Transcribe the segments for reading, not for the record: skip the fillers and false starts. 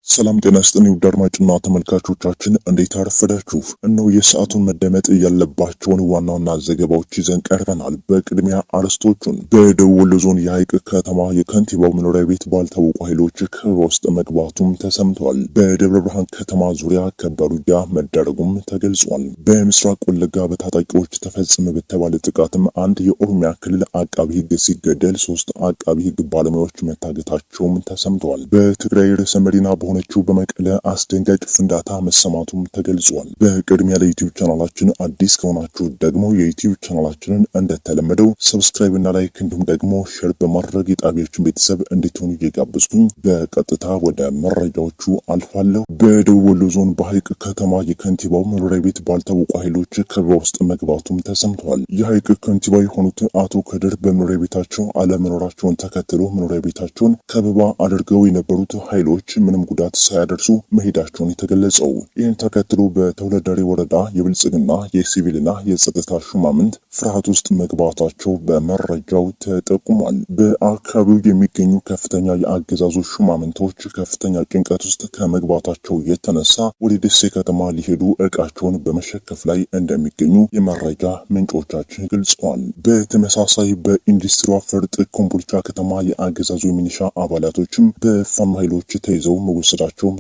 ሰላም ጤና ይስጥልኝ ውድ አድማጭና ተመልካቾቻችን እንዴት አረፈዳችሁ? እነሆ የሰዓቱን መደመጥ ያለባቸውን ዋና ዋና ዘገባዎች ይዘን ቀርበናል። በቅድሚያ አርዕስቶቹን። በደቡብ ወሎ ዞን የሐይቅ ከተማ የከንቲባው መኖሪያ ቤት ባልታወቁ ኃይሎች ከበባ ውስጥ መግባቱም ተሰምቷል። በደብረ ብርሃን ከተማ ዙሪያ ከባድ ውጊያ መደረጉም ተገልጿል። በምስራቅ ወለጋ በታጣቂዎች ተፈጸመ በተባለ ጥቃትም አንድ የኦሮሚያ ክልል አቃቢ ሕግ ሲገደል 3 አቃቢ ሕግ ባለሙያዎች መታገታቸውም ተሰምተዋል። በትግራይ ርዕሰ መዲና ሆነችው በመቀለ አስደንጋጭ ፍንዳታ መሰማቱም ተገልጿል። በቅድሚያ ለዩቲዩብ ቻናላችን አዲስ ከሆናችሁ ደግሞ የዩቲዩብ ቻናላችንን እንደተለመደው ሰብስክራይብ እና ላይክ እንዲሁም ደግሞ ሼር በማድረግ የጣቢያችን ቤተሰብ እንድትሆኑ እየጋበዝኩኝ በቀጥታ ወደ መረጃዎቹ አልፋለሁ። በደቡብ ወሎ ዞን በሐይቅ ከተማ የከንቲባው መኖሪያ ቤት ባልታወቁ ኃይሎች ከበባ ውስጥ መግባቱም ተሰምተዋል። የሐይቅ ከንቲባ የሆኑት አቶ ከድር በመኖሪያ ቤታቸው አለመኖራቸውን ተከትሎ መኖሪያ ቤታቸውን ከበባ አድርገው የነበሩት ኃይሎች ምንም ጉዳት ሳያደርሱ መሄዳቸውን የተገለጸው። ይህን ተከትሎ በተውለደሬ ወረዳ የብልጽግና የሲቪልና የጸጥታ ሹማምንት ፍርሃት ውስጥ መግባታቸው በመረጃው ተጠቁሟል። በአካባቢው የሚገኙ ከፍተኛ የአገዛዙ ሹማምንቶች ከፍተኛ ጭንቀት ውስጥ ከመግባታቸው የተነሳ ወደ ደሴ ከተማ ሊሄዱ ዕቃቸውን በመሸከፍ ላይ እንደሚገኙ የመረጃ ምንጮቻችን ገልጸዋል። በተመሳሳይ በኢንዱስትሪዋ ፈርጥ ኮምቦልቻ ከተማ የአገዛዙ ሚኒሻ አባላቶችም በፋኖ ኃይሎች ተይዘው መወሰዳቸውም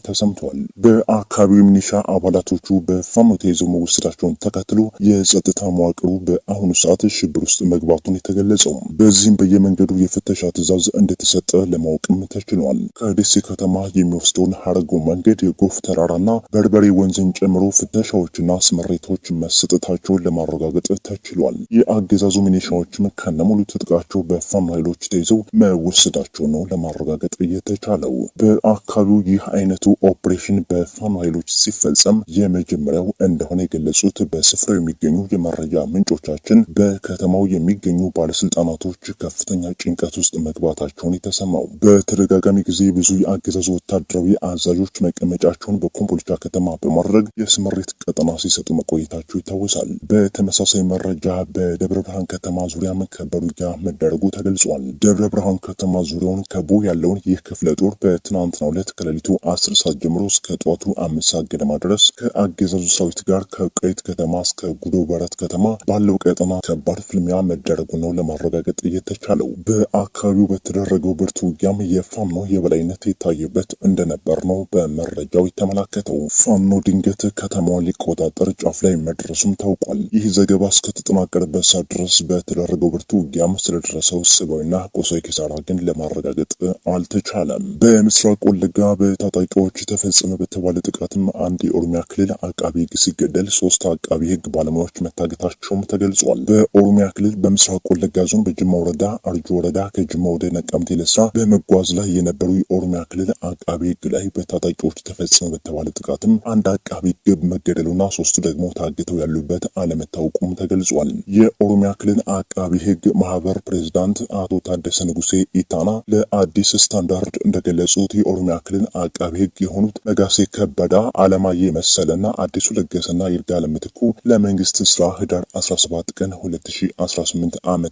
ተሰምቷል። በአካባቢው ሚኒሻ አባላቶቹ በፋኖ ተይዘው መወሰዳቸውን ተከትሎ የጸጥታ መዋቅሩ በአሁኑ ሰዓት ሽብር ውስጥ መግባቱን የተገለጸው። በዚህም በየመንገዱ የፍተሻ ትዕዛዝ እንደተሰጠ ለማወቅም ተችሏል። ከደሴ ከተማ የሚወስደውን ሀረጎ መንገድ የጎፍ ተራራና በርበሬ ወንዝን ጨምሮ ፍተሻዎችና ስምሪቶች መሰጠታቸውን ለማረጋገጥ ተችሏል። የአገዛዙ ሚኒሻዎችም ከነሙሉ ትጥቃቸው በፋኖ ኃይሎች ተይዘው መወሰዳቸው ነው ለማረጋገጥ የተቻለው። በአካባቢው ይህ አይነቱ ኦፕሬሽን በፋኖ ኃይሎች ሲፈጸም የመጀመሪያው እንደሆነ የገለጹት በስፍራው የሚገኙ የመረጃ ምንጮቻችን በከተማው የሚገኙ ባለስልጣናቶች ከፍተኛ ጭንቀት ውስጥ መግባታቸውን የተሰማው። በተደጋጋሚ ጊዜ ብዙ የአገዛዙ ወታደራዊ አዛዦች መቀመጫቸውን በኮምቦልቻ ከተማ በማድረግ የስምሪት ቀጠና ሲሰጡ መቆየታቸው ይታወሳል። በተመሳሳይ መረጃ በደብረ ብርሃን ከተማ ዙሪያም ከባድ ውጊያ መደረጉ ተገልጿል። ደብረ ብርሃን ከተማ ዙሪያውን ከቦ ያለውን ይህ ክፍለ ጦር በትናንትናው ዕለት ከሌሊቱ 10 ሰዓት ጀምሮ እስከ ጠዋቱ 5 ሰዓት ገደማ ድረስ ከአገዛዙ ሰራዊት ጋር ከቀይት ከተማ እስከ ጉዶ በረት ከተማ ባለው ቀጠና ከባድ ፍልሚያ መደረጉ ነው ለማረጋገጥ የተቻለው። በአካባቢው በተደረገው ብርቱ ውጊያም የፋኖ የበላይነት የታየበት እንደነበር ነው በመረጃው የተመላከተው። ፋኖ ድንገት ከተማዋን ሊቆጣጠር ጫፍ ላይ መድረሱም ታውቋል። ይህ ዘገባ እስከተጠናቀረበት ሰዓት ድረስ በተደረገው ብርቱ ውጊያም ስለደረሰው ሰብአዊና ቁሳዊ ኪሳራ ግን ለማረጋገጥ አልተቻለም። በምስራቅ ወለጋ በታጣቂዎች ተፈጸመ በተባለ ጥቃትም አንድ የኦሮሚያ ክልል አቃቢ ሕግ ሲገደል 3 አቃቢ ሕግ ባለሙያዎች መታገታቸውም ተገልጿል። በኦሮሚያ ክልል በምስራቅ ወለጋ ዞን በጅማ ወረዳ አርጆ ወረዳ ከጅማ ወደ ነቀምቴ ለስራ በመጓዝ ላይ የነበሩ የኦሮሚያ ክልል አቃቢ ሕግ ላይ በታጣቂዎች ተፈጸመ በተባለ ጥቃትም አንድ አቃቢ ሕግ መገደሉና 3 ደግሞ ታግተው ያሉበት አለመታወቁም ተገልጿል። የኦሮሚያ ክልል አቃቢ ሕግ ማህበር ፕሬዝዳንት አቶ ታደሰ ንጉሴ ኢታና ለአዲስ ስታንዳርድ እንደገለጹት የኦሮሚያ ክልል አቃቢ ሕግ የሆኑት ነጋሴ ከበዳ፣ አለማየ መሰለና አዲሱ ለገሰና ይርጋለም ምትኩ ለመንግስት ስራ ህዳር 17 ቀን 2018 ዓ.ም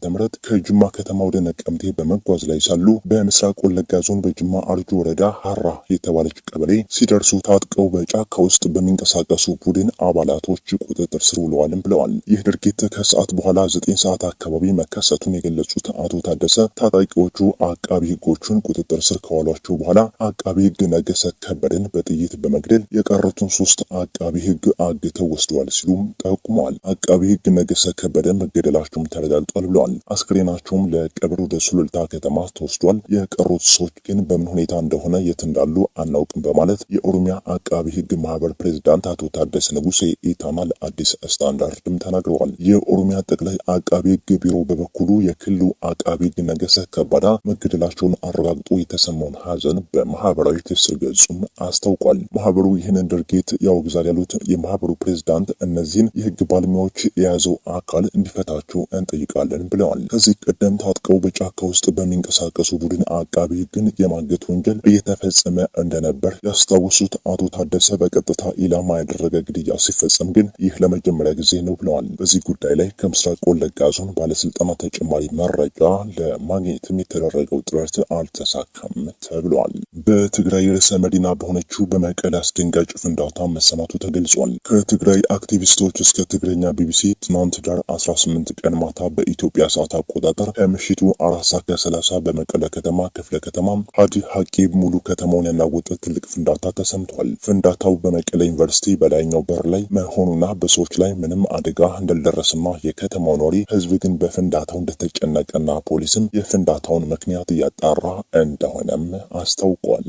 ከጅማ ከተማ ወደ ነቀምቴ በመጓዝ ላይ ሳሉ በምስራቅ ወለጋ ዞን በጅማ አርጆ ወረዳ ሀራ የተባለች ቀበሌ ሲደርሱ ታጥቀው በጫካ ውስጥ በሚንቀሳቀሱ ቡድን አባላቶች ቁጥጥር ስር ውለዋልም ብለዋል። ይህ ድርጊት ከሰዓት በኋላ 9 ሰዓት አካባቢ መከሰቱን የገለጹት አቶ ታደሰ ታጣቂዎቹ አቃቢ ሕጎቹን ቁጥጥር ስር ከዋሏቸው በኋላ አቃቢ ሕግ ነገሰ ከበደን በጥይት በመግደል የቀሩትን 3 አቃቢ ሕግ አግተው ወስደዋል ሲሉም ጠቁመዋል። አቃቢ ሕግ ነገሰ ከበደ መገደላቸውም ተረጋግጧል ብለዋል። አስክሬናቸውም ለቀብር ወደ ሱሉልታ ከተማ ተወስዷል። የቀሩት ሰዎች ግን በምን ሁኔታ እንደሆነ የት እንዳሉ አናውቅም በማለት የኦሮሚያ አቃቢ ሕግ ማህበር ፕሬዝዳንት አቶ ታደሰ ንጉሴ ኢታና ለአዲስ ስታንዳርድም ተናግረዋል። የኦሮሚያ ጠቅላይ አቃቢ ሕግ ቢሮ በበኩሉ የክልሉ አቃቢ ሕግ ነገሰ ከበደ መገደላቸውን አረጋግጦ የተሰማውን ሐዘን በማህበራዊ ትስስር ገጹም አስታውቋል። ማህበሩ ይህንን ድርጊት ያወግዛል ያሉት የማህበሩ ፕሬዝዳንት እነዚህን የህግ ባለሙያዎች የያዘው አካል እንዲፈታቸው እንጠይቃለን ብለዋል። ከዚህ ቀደም ታጥቀው በጫካ ውስጥ በሚንቀሳቀሱ ቡድን አቃቢ ሕግን የማገት ወንጀል እየተፈጸመ እንደነበር ያስታወሱት አቶ ታደሰ በቀጥታ ኢላማ ያደረገ ግድያ ሲፈጸም ግን ይህ ለመጀመሪያ ጊዜ ነው ብለዋል። በዚህ ጉዳይ ላይ ከምስራቅ ወለጋ ዞን ባለስልጣናት ተጨማሪ መረጃ ለማግኘትም የተደረገው ጥረት አልተሳካም ተብሏል። በትግራይ ርዕሰ መዲና በሆነችው በመቀለ አስደንጋጭ ፍንዳታ መሰማቱ ተገልጿል። ከትግራይ አክቲቪስቶች እስከ ትግረኛ ቢቢሲ ትናንት ዳር 18 ቀን ማታ በኢትዮጵያ ሰዓት አቆጣጠር ከምሽቱ 4:30 በመቀለ ከተማ ክፍለ ከተማ ሀዲ ሀቂ ሙሉ ከተማውን ያናወጠ ትልቅ ፍንዳታ ተሰምቷል። ፍንዳታው በመቀለ ዩኒቨርሲቲ በላይኛው በር ላይ መሆኑና በሰዎች ላይ ምንም አደጋ እንዳልደረሰና የከተማው ኗሪ ህዝብ ግን በፍንዳታው እንደተጨነቀና ፖሊስም የፍንዳታውን ምክንያት እያጣራ እንደሆነም አስታውቋል።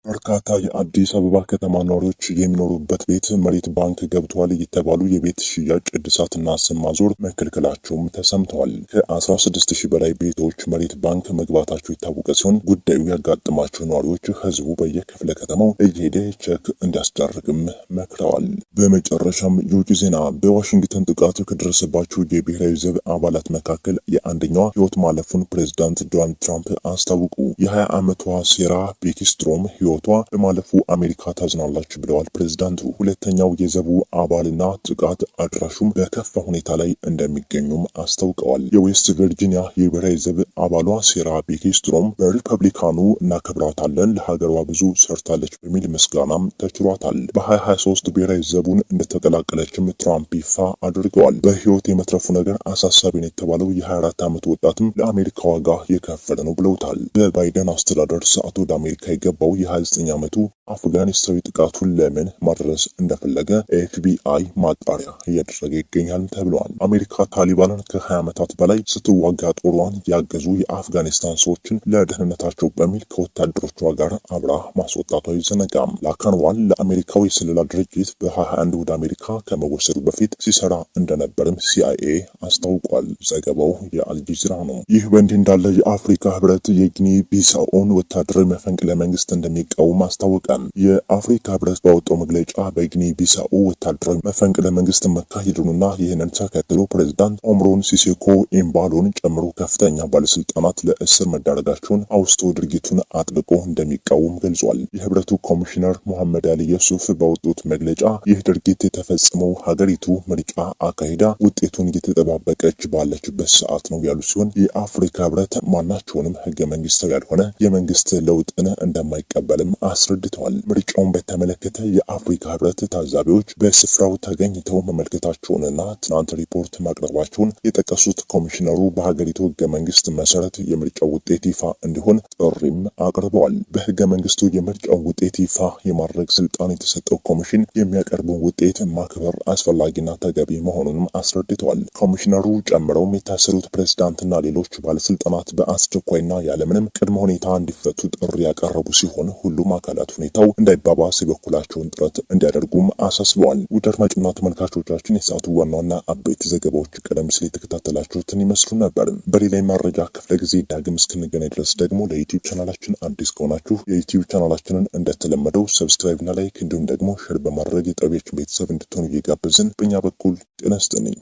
በርካታ የአዲስ አበባ ከተማ ነዋሪዎች የሚኖሩበት ቤት መሬት ባንክ ገብቷል የተባሉ የቤት ሽያጭ እድሳትና ስም ማዞር መከልከላቸውም ተሰምተዋል። ከ16,000 በላይ ቤቶች መሬት ባንክ መግባታቸው የታወቀ ሲሆን ጉዳዩ ያጋጠማቸው ነዋሪዎች ህዝቡ በየክፍለ ከተማው እየሄደ ቼክ እንዲያስደርግም መክረዋል። በመጨረሻም የውጭ ዜና። በዋሽንግተን ጥቃት ከደረሰባቸው የብሔራዊ ዘብ አባላት መካከል የአንደኛዋ ህይወት ማለፉን ፕሬዝዳንት ዶናልድ ትራምፕ አስታወቁ። የ20 ዓመቷ ሴራ ቤኪስትሮም ህይወቷ በማለፉ አሜሪካ ታዝናላችሁ ብለዋል ፕሬዝዳንቱ። ሁለተኛው የዘቡ አባልና ጥቃት አድራሹም በከፋ ሁኔታ ላይ እንደሚገኙም አስታውቀዋል። የዌስት ቨርጂኒያ የብሔራዊ ዘብ አባሏ ሴራ ቤኪስትሮም በሪፐብሊካኑ እናከብራታለን፣ ለሀገሯ ብዙ ሰርታለች በሚል ምስጋናም ተችሯታል። በ2023 ብሔራዊ ዘቡን እንደተቀላቀለችም ትራምፕ ይፋ አድርገዋል። በህይወት የመትረፉ ነገር አሳሳቢ ነው የተባለው የ24 ዓመት ወጣትም ለአሜሪካ ዋጋ የከፈለ ነው ብለውታል። በባይደን አስተዳደር ሰዓት ወደ አሜሪካ የገባው የ29 ዓመቱ አፍጋኒስታዊ ጥቃቱን ለምን ማድረስ እንደፈለገ ኤፍቢአይ ማጣሪያ እያደረገ ይገኛል ተብሏል። አሜሪካ ታሊባንን ከ20 ዓመታት በላይ ስትዋጋ ጦሯን ያገዙ የአፍጋኒስታን ሰዎችን ለደህንነታቸው በሚል ከወታደሮቿ ጋር አብራ ማስወጣቷ አይዘነጋም። ላካንዋል ለአሜሪካው የስለላ ድርጅት በ21 ወደ አሜሪካ ከመወሰዱ በፊት ሲሰራ እንደነበርም ሲአይኤ አስታውቋል። ዘገባው የአልጀዚራ ነው። ይህ በእንዲህ እንዳለ የአፍሪካ ህብረት የጊኒ ቢሳኦን ወታደራዊ መፈንቅለ መንግስት እንደሚቃወም አስታወቀ። የአፍሪካ ህብረት ባወጣው መግለጫ በጊኒ ቢሳኦ ወታደራዊ መፈንቅለ መንግስት መካሄዱንና ይህንን ተከትሎ ፕሬዝዳንት ኦምሮን ሲሴኮ ኤምባሎን ጨምሮ ከፍተኛ ባለስልጣናት ለእስር መዳረጋቸውን አውስቶ ድርጊቱን አጥብቆ እንደሚቃወም ገልጿል። የህብረቱ ኮሚሽነር መሐመድ አሊ የሱፍ ባወጡት መግለጫ ይህ ድርጊት የተፈጸመው ሀገሪቱ ምርጫ አካሂዳ ውጤቱን እየተጠባበቀች ባለችበት ሰዓት ነው ያሉ ሲሆን የአፍሪካ ህብረት ማናቸውንም ህገ መንግስታዊ ያልሆነ የመንግስት ለውጥን እንደማይቀበልም አስረድተዋል። ምርጫውን በተመለከተ የአፍሪካ ህብረት ታዛቢዎች በስፍራው ተገኝተው መመልከታቸውንና ትናንት ሪፖርት ማቅረባቸውን የጠቀሱት ኮሚሽነሩ በሀገሪቱ ህገ መንግስት መሰረት የምርጫው ውጤት ይፋ እንዲሆን ጥሪም አቅርበዋል። በህገ መንግስቱ የምርጫው ውጤት ይፋ የማድረግ ስልጣን የተሰጠው ኮሚሽን የሚያቀርበው ውጤት ማክበር አስፈላጊና ተገቢ መሆኑንም አስረድተዋል። ኮሚሽነሩ ጨምረውም የታሰሩት ፕሬዝዳንትና ሌሎች ባለስልጣናት በአስቸኳይና ያለምንም ቅድመ ሁኔታ እንዲፈቱ ጥሪ ያቀረቡ ሲሆን ሁሉም አካላት ሁኔታው እንዳይባባስ የበኩላቸውን ጥረት እንዲያደርጉም አሳስበዋል። ውድ አድማጭና ተመልካቾቻችን የሰዓቱ ዋና ዋና አበይት ዘገባዎች ቀደም ሲል የተከታተላችሁትን ይመስሉ ነበር። በሌላ መረጃ ክፍለ ጊዜ ዳግም እስክንገናኝ ድረስ ደግሞ ለዩቲዩብ ቻናላችን አዲስ ከሆናችሁ የዩቲዩብ ቻናላችንን እንደተለመደው ሰብስክራይብ እና ላይክ እንዲሁም ደግሞ ሼር በማድረግ የጠቢያችን ቤተሰብ እንድትሆኑ እየጋበዝን በእኛ በኩል ጤና ይስጥልኝ።